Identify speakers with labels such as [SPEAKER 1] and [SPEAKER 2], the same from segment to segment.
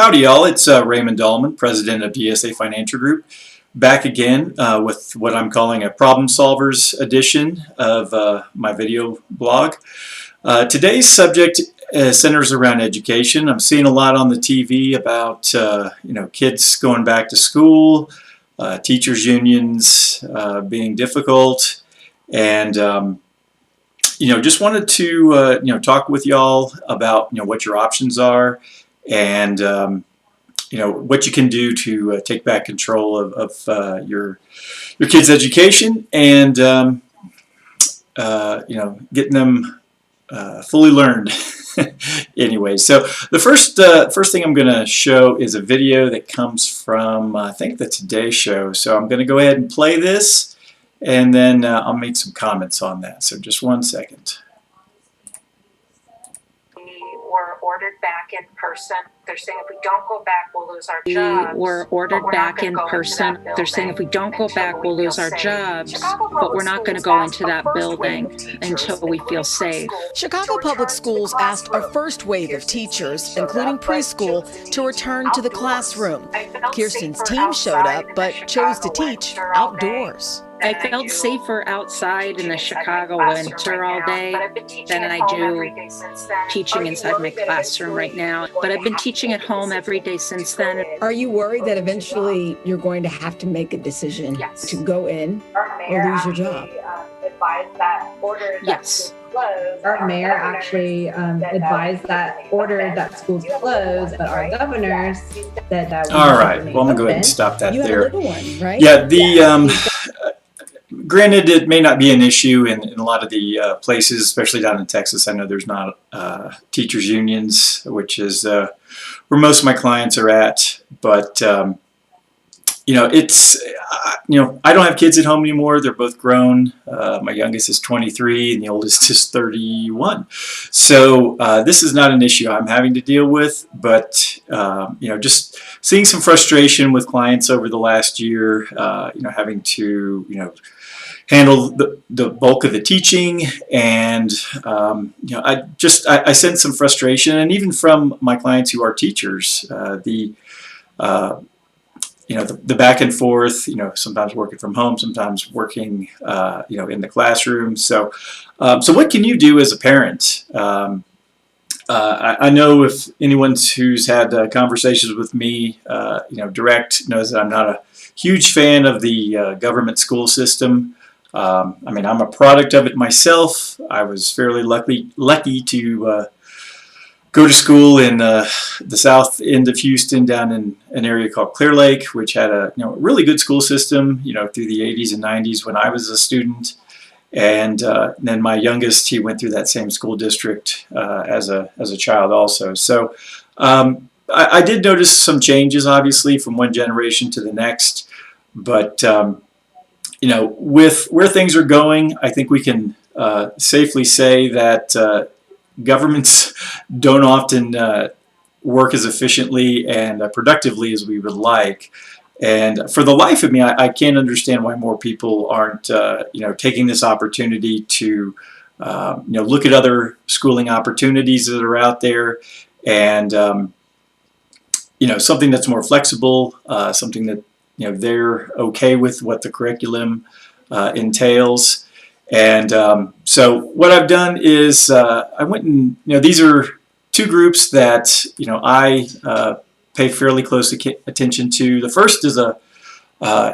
[SPEAKER 1] Howdy, y'all. It's Raymond Dahlman, president of DSA Financial Group, back again with what I'm calling a problem solvers edition of my video blog. Today's subject centers around education. I'm seeing a lot on the TV about kids going back to school, teachers unions being difficult, and just wanted to talk with y'all about what your options are, and what you can do to take back control of your kids' education, and getting them fully learned. Anyway, so the first thing I'm going to show is a video that comes from I think the Today Show. So I'm going to go ahead and play this, and then I'll make some comments on that. So just 1 second.
[SPEAKER 2] Were ordered back in person. They're saying if we don't go back, we'll lose our jobs.
[SPEAKER 3] We were ordered back in person. They're saying if we don't go back, we'll lose our jobs. But we're not going to go into that building until we feel safe.
[SPEAKER 4] Chicago Public Schools asked a first wave of teachers, including preschool, to return to the classroom. Kirsten's team showed up, but chose to teach outdoors.
[SPEAKER 3] I felt safer outside in the Chicago winter all day than I do teaching inside my classroom right now. But I've been teaching at home every day since then.
[SPEAKER 5] Are you worried that eventually you're going to have to make a decision to go in or lose your job?
[SPEAKER 3] Yes.
[SPEAKER 6] Our mayor actually advised that ordered that schools close, but our governor said that we
[SPEAKER 1] All right. Well, I'm going to go ahead and stop that
[SPEAKER 5] you
[SPEAKER 1] there.
[SPEAKER 5] have a little one, right?
[SPEAKER 1] Yeah, granted, it may not be an issue in a lot of the places, especially down in Texas. I know there's not teachers unions, which is where most of my clients are at. But it's I don't have kids at home anymore. They're both grown. My youngest is 23, and the oldest is 31. So this is not an issue I'm having to deal with. But just seeing some frustration with clients over the last year. Having to handle the bulk of the teaching, and I sense some frustration, and even from my clients who are teachers, the back and forth, sometimes working from home, sometimes working in the classroom. So what can you do as a parent? I know if anyone who's had conversations with me, direct, knows that I'm not a huge fan of the government school system. I'm a product of it myself. I was fairly lucky to go to school in the south end of Houston, down in an area called Clear Lake, which had a really good school system through the 80s and 90s when I was a student. And then my youngest, he went through that same school district as a child also. So I did notice some changes, obviously, from one generation to the next. But with where things are going, I think we can safely say that governments don't often work as efficiently and productively as we would like. And for the life of me, I can't understand why more people aren't, taking this opportunity to, look at other schooling opportunities that are out there, and something that's more flexible, something that they're okay with what the curriculum entails. And so what I've done is I went and these are two groups that I pay fairly close attention to. The first is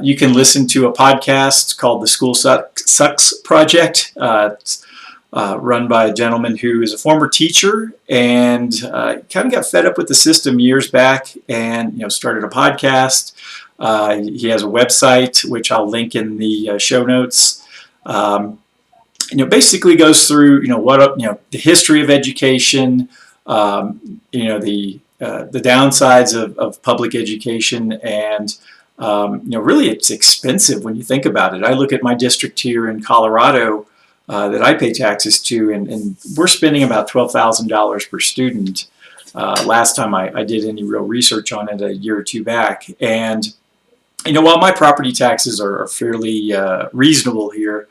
[SPEAKER 1] you can listen to a podcast called the School Sucks Project. It's run by a gentleman who is a former teacher and kind of got fed up with the system years back, and started a podcast. He has a website, which I'll link in the show notes. Basically goes through the history of education, the downsides of public education, and really it's expensive when you think about it. I look at my district here in Colorado that I pay taxes to, and we're spending about $12,000 per student. Last time I did any real research on it a year or two back. And while my property taxes are fairly reasonable here,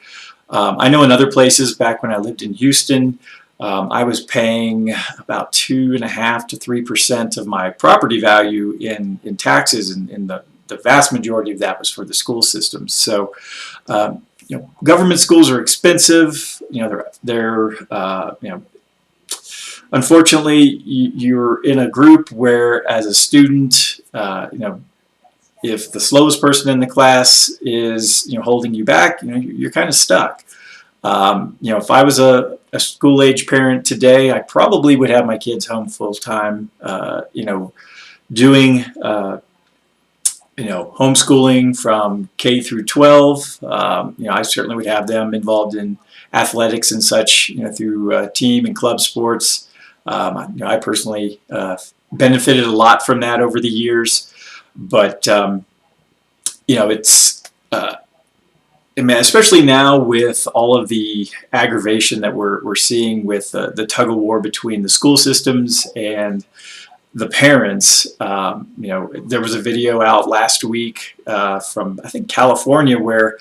[SPEAKER 1] I know in other places, back when I lived in Houston, I was paying about 2.5% to 3% of my property value in taxes, and the vast majority of that was for the school systems. So, government schools are expensive. They're unfortunately, you're in a group where, as a student, if the slowest person in the class is holding you back, you're kind of stuck. If I was a school-age parent today, I probably would have my kids home full-time, doing homeschooling from K through 12. I certainly would have them involved in athletics and such, through team and club sports. I personally benefited a lot from that over the years, but it's especially now with all of the aggravation that we're seeing with the tug of war between the school systems and the parents. There was a video out last week from, I think, California, where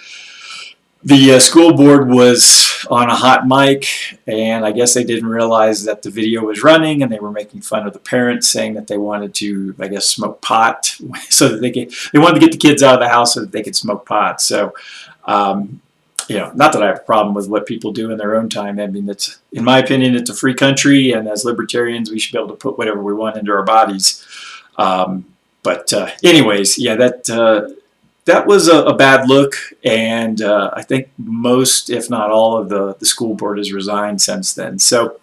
[SPEAKER 1] the school board was on a hot mic, and I guess they didn't realize that the video was running, and they were making fun of the parents, saying that they wanted to, I guess, smoke pot so that they wanted to get the kids out of the house so that they could smoke pot. So, not that I have a problem with what people do in their own time. I mean, in my opinion, it's a free country, and as libertarians, we should be able to put whatever we want into our bodies. Anyways, yeah, that was a bad look, and I think most, if not all, of the school board has resigned since then. So,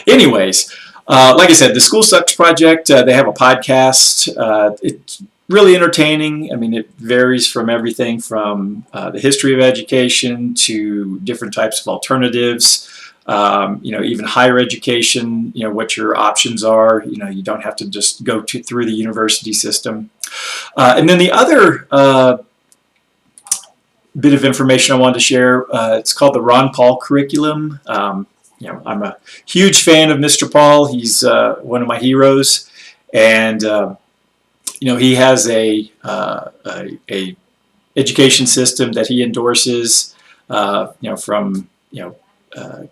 [SPEAKER 1] anyways, like I said, the School Sucks Project, they have a podcast. It's really entertaining. I mean, it varies from everything from the history of education to different types of alternatives. Even higher education, what your options are. You don't have to just go through the university system. And then the other bit of information I wanted to share, it's called the Ron Paul curriculum. I'm a huge fan of Mr. Paul. He's one of my heroes, and he has a education system that he endorses. From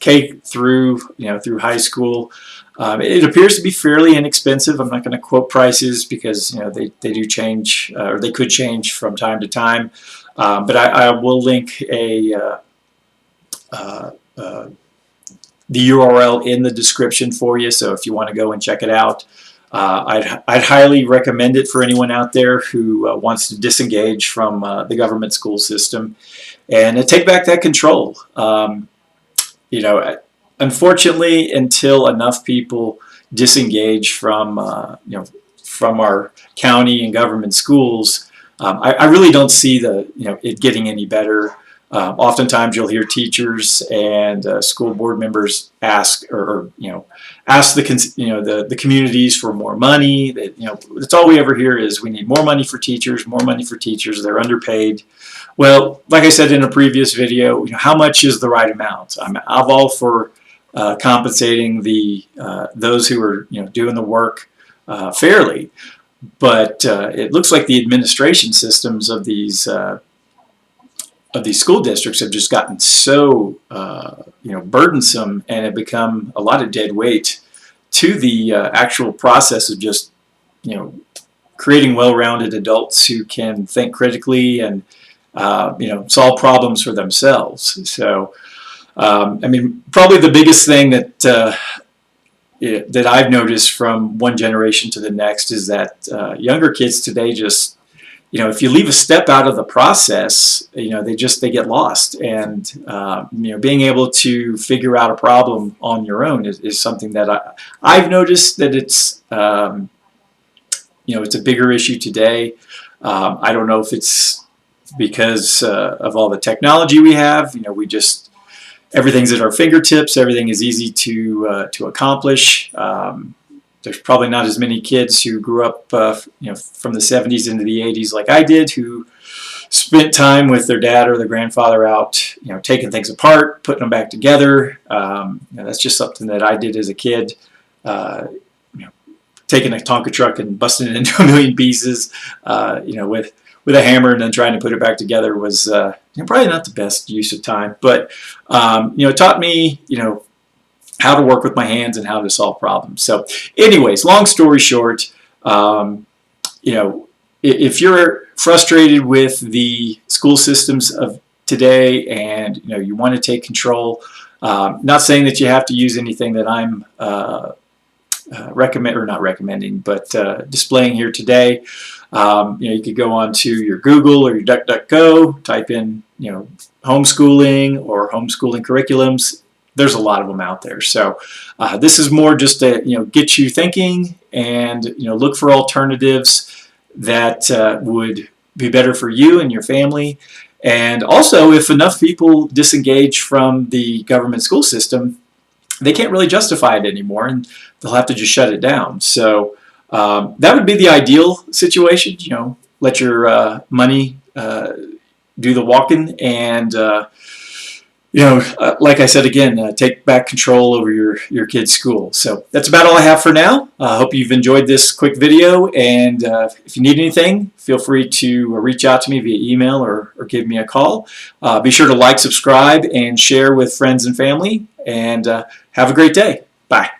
[SPEAKER 1] K through through high school. It appears to be fairly inexpensive. I'm not going to quote prices because they do change, or they could change from time to time. But I will link the URL in the description for you. So if you want to go and check it out, I'd highly recommend it for anyone out there who wants to disengage from the government school system and take back that control. Unfortunately, until enough people disengage from from our county and government schools, I really don't see it getting any better. Oftentimes, you'll hear teachers and school board members ask the communities for more money. That's all we ever hear is we need more money for teachers, more money for teachers. They're underpaid. Well, like I said in a previous video, how much is the right amount? I'm all for compensating those who are doing the work fairly, but it looks like the administration systems of these school districts have just gotten so burdensome, and have become a lot of dead weight to the actual process of just creating well-rounded adults who can think critically and solve problems for themselves. So, probably the biggest thing that I've noticed from one generation to the next is that younger kids today just, if you leave a step out of the process, they get lost. And being able to figure out a problem on your own is something that I've noticed that it's it's a bigger issue today. I don't know if it's because of all the technology we have. Everything's at our fingertips. Everything is easy to accomplish. There's probably not as many kids who grew up from the 70s into the 80s like I did, who spent time with their dad or their grandfather out taking things apart, putting them back together. That's just something that I did as a kid. Taking a Tonka truck and busting it into a million pieces, with a hammer and then trying to put it back together was probably not the best use of time. But it taught me how to work with my hands and how to solve problems. So anyways, long story short, you know, if you're frustrated with the school systems of today and, you know, you want to take control, not saying that you have to use anything that I'm not recommending, but displaying here today. You know, you could go on to your Google or your DuckDuckGo, type in, you know, homeschooling or homeschooling curriculums. There's a lot of them out there. So this is more just to, you know, get you thinking and, you know, look for alternatives that would be better for you and your family. And also, if enough people disengage from the government school system, they can't really justify it anymore, and they'll have to just shut it down. So that would be the ideal situation. You know, let your money do the walking, and you know, like I said again, take back control over your kid's school. So that's about all I have for now. I hope you've enjoyed this quick video, and if you need anything, feel free to reach out to me via email or give me a call. Be sure to like, subscribe, and share with friends and family, and have a great day. Bye.